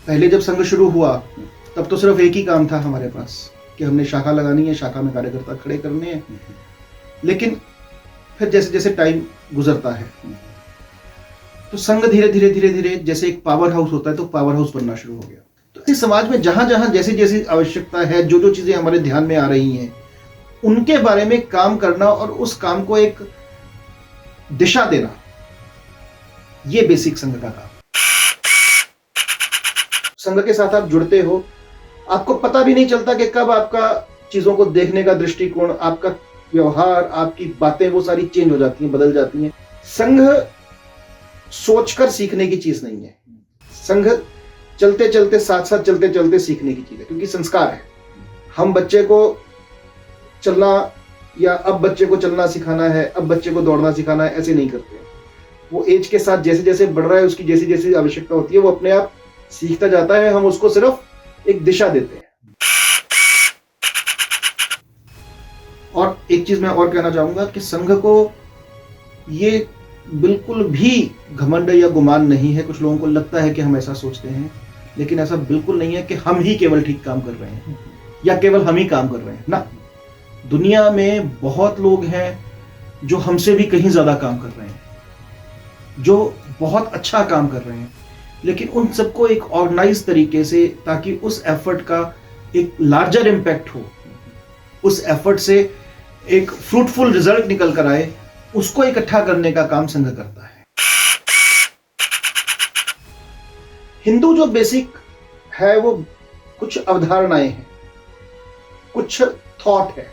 पहले जब संघ शुरू हुआ तब तो सिर्फ एक ही काम था हमारे पास कि हमने शाखा लगानी है, शाखा में कार्यकर्ता खड़े करने हैं। लेकिन फिर जैसे जैसे टाइम गुजरता है तो संघ धीरे धीरे धीरे धीरे जैसे एक पावर हाउस होता है तो पावर हाउस बनना शुरू हो गया। तो इस समाज में जहां जहां जैसी जैसी आवश्यकता है, जो जो चीजें हमारे ध्यान में आ रही हैं, उनके बारे में काम करना और उस काम को एक दिशा देना, ये बेसिक संघ का काम। संघ के साथ आप जुड़ते हो, आपको पता भी नहीं चलता कि कब आपका चीजों को देखने का दृष्टिकोण, आपका व्यवहार, आपकी बातें, वो सारी चेंज हो जाती हैं, बदल जाती हैं। संघ सोचकर सीखने की चीज नहीं है। संघ चलते चलते, साथ साथ चलते चलते सीखने की चीज है, क्योंकि संस्कार है। हम बच्चे को चलना या अब बच्चे को चलना सिखाना है, अब बच्चे को दौड़ना सिखाना है, ऐसे नहीं करते। वो एज के साथ जैसे जैसे बढ़ रहा है, उसकी जैसी जैसी आवश्यकता होती है, वो अपने आप सीखता जाता है। हम उसको सिर्फ एक दिशा देते हैं। और एक चीज मैं और कहना चाहूंगा कि संघ को ये बिल्कुल भी घमंड या गुमान नहीं है। कुछ लोगों को लगता है कि हम ऐसा सोचते हैं, लेकिन ऐसा बिल्कुल नहीं है कि हम ही केवल ठीक काम कर रहे हैं या केवल हम ही काम कर रहे हैं ना। दुनिया में बहुत लोग हैं जो हमसे भी कहीं ज्यादा काम कर रहे हैं, जो बहुत अच्छा काम कर रहे हैं, लेकिन उन सबको एक ऑर्गेनाइज तरीके से, ताकि उस एफर्ट का एक लार्जर इम्पैक्ट हो, उस एफर्ट से एक फ्रूटफुल रिजल्ट निकल कर आए, उसको इकट्ठा करने का काम संघ करता है। हिंदू जो बेसिक है वो कुछ अवधारणाएं हैं, कुछ थॉट है।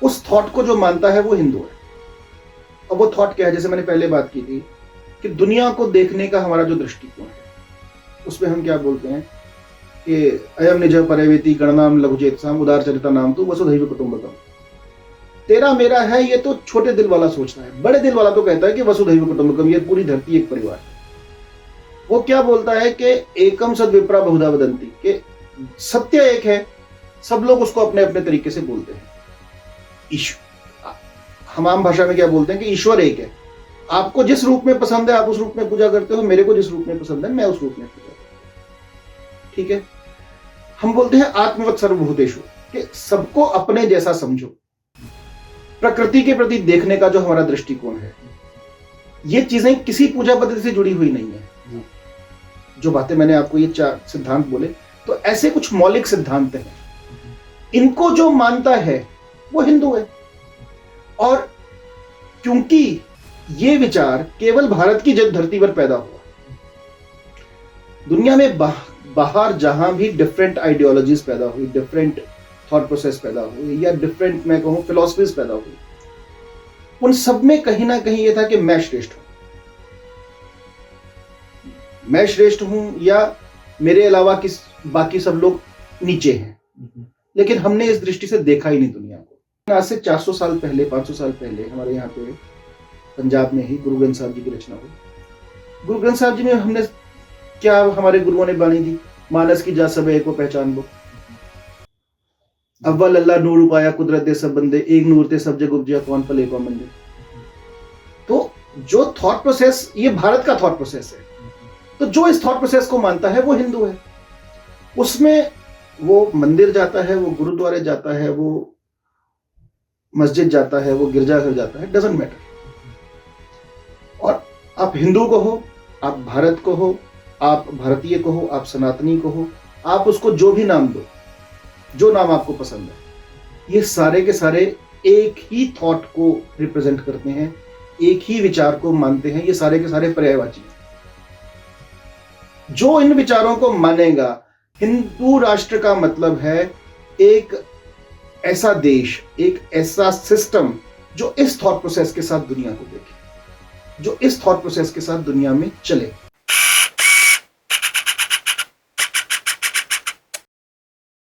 उस थॉट को जो मानता है वो हिंदू है। अब वो थॉट क्या है? जैसे मैंने पहले बात की थी कि दुनिया को देखने का हमारा जो दृष्टिकोण है, उसमें हम क्या बोलते हैं कि अयम निज परवेति गणनाम लघुचेतसाम उदार चरिता नाम तो वसुधैव कुटुंबकम। तेरा मेरा है, ये तो छोटे दिल वाला सोचता है। बड़े दिल वाला तो कहता है कि वसुधैव कुटुंबकम, ये पूरी धरती एक परिवार है। वो क्या बोलता है कि एकम सद विप्रा बहुधा वदंती, कि सत्य एक है, सब लोग उसको अपने अपने तरीके से बोलते हैं। हम आम भाषा में क्या बोलते हैं कि ईश्वर एक है। आपको जिस रूप में पसंद है आप उस रूप में पूजा करते हो, मेरे को जिस रूप में पसंद है मैं उस रूप में पूजा करता हूं। ठीक है। हम बोलते हैं आत्मवत् सर्वभूतेषु, कि सबको अपने जैसा समझो। प्रकृति के प्रति देखने का जो हमारा दृष्टिकोण है, ये चीजें किसी पूजा पद्धति से जुड़ी हुई नहीं है। जो बातें मैंने आपको ये 4 सिद्धांत बोले, तो ऐसे कुछ मौलिक सिद्धांत हैं। इनको जो मानता है वो हिंदू है। और क्योंकि ये विचार केवल भारत की धरती पर पैदा हुआ, दुनिया में बाहर जहां भी डिफरेंट आइडियोलॉजीज पैदा हुई, डिफरेंट थॉट प्रोसेस पैदा हुई, या डिफरेंट मैं कहूं फिलॉसफीज पैदा हुई, उन सब में कहीं ना कहीं यह था कि मैं श्रेष्ठ हूं, मैं श्रेष्ठ हूं, या मेरे अलावा बाकी सब लोग नीचे हैं। लेकिन हमने इस दृष्टि से देखा ही नहीं दुनिया को। आज से 400 साल पहले, 500 साल पहले हमारे यहाँ पे पंजाब में ही गुरु ग्रंथ साहब जी की रचना हुई। गुरु ग्रंथ साहब जी में हमने क्या, हमारे गुरुओं ने बाणी दी, मानस की जा सब एक को पहचान लो, अव्वल अल्लाह नूर उपाया कुदरत दे सब बंदे, एक नूर ते सब जग उपजिया कौन पले कौन मंदे। तो जो थॉट प्रोसेस, ये भारत का थॉट प्रोसेस है। तो जो इस थॉट प्रोसेस को मानता है वो हिंदू है। उसमें वो मंदिर जाता है, वो गुरुद्वारे जाता है, वो मस्जिद जाता है, वो गिरजाघर जाता है, डजंट मैटर। और आप हिंदू को हो, आप भारत को हो, आप भारतीय को हो, आप सनातनी को हो, आप उसको जो भी नाम दो, जो नाम आपको पसंद है, ये सारे के सारे एक ही थॉट को रिप्रेजेंट करते हैं, एक ही विचार को मानते हैं। ये सारे के सारे पर्यायवाची हैं। जो इन विचारों को मानेगा, हिंदू राष्ट्र का मतलब है एक ऐसा देश, एक ऐसा सिस्टम जो इस थॉट प्रोसेस के साथ दुनिया को देखे, जो इस थॉट प्रोसेस के साथ दुनिया में चले।